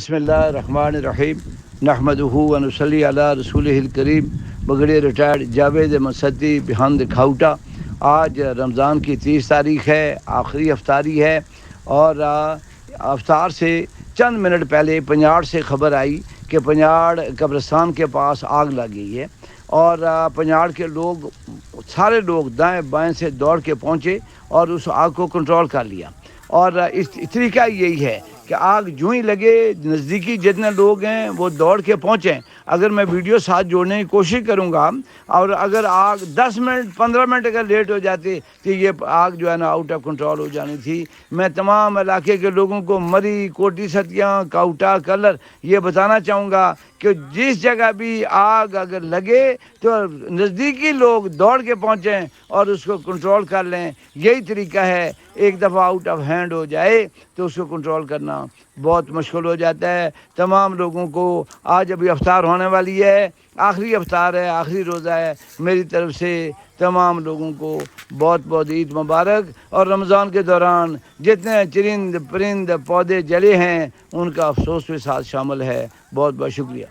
بسم اللہ الرحمن الرحیم نحمدہ و نصلی علی رسولہ الکریم بگڑے ریٹائرڈ جاوید مسدی بہند کھاؤٹا۔ آج رمضان کی 30 تاریخ ہے، آخری افطاری ہے، اور افطار سے چند منٹ پہلے پنجاڑ سے خبر آئی کہ پنجاڑ قبرستان کے پاس آگ لگ گئی ہے، اور پنجاڑ کے لوگ سارے لوگ دائیں بائیں سے دوڑ کے پہنچے اور اس آگ کو کنٹرول کر لیا۔ اور اس طریقہ یہی ہے کہ آگ جو ہی لگے نزدیکی جتنے لوگ ہیں وہ دوڑ کے پہنچیں۔ اگر میں ویڈیو ساتھ جوڑنے کی کوشش کروں گا، اور اگر آگ 10 منٹ 15 منٹ اگر لیٹ ہو جاتی تو یہ آگ جو ہے نا آؤٹ آف کنٹرول ہو جانی تھی۔ میں تمام علاقے کے لوگوں کو مری، کوٹی ستیاں، کاؤٹا، کلر یہ بتانا چاہوں گا کہ جس جگہ بھی آگ اگر لگے تو نزدیکی لوگ دوڑ کے پہنچیں اور اس کو کنٹرول کر لیں۔ یہی طریقہ ہے، ایک دفعہ آؤٹ آف ہینڈ ہو جائے تو اس کو کنٹرول کرنا بہت مشکل ہو جاتا ہے۔ تمام لوگوں کو آج ابھی افطار ہونے والی ہے، آخری افطار ہے، آخری روزہ ہے، میری طرف سے تمام لوگوں کو بہت بہت عید مبارک۔ اور رمضان کے دوران جتنے چرند پرند پودے جلے ہیں ان کا افسوس بھی ساتھ شامل ہے۔ بہت بہت شکریہ۔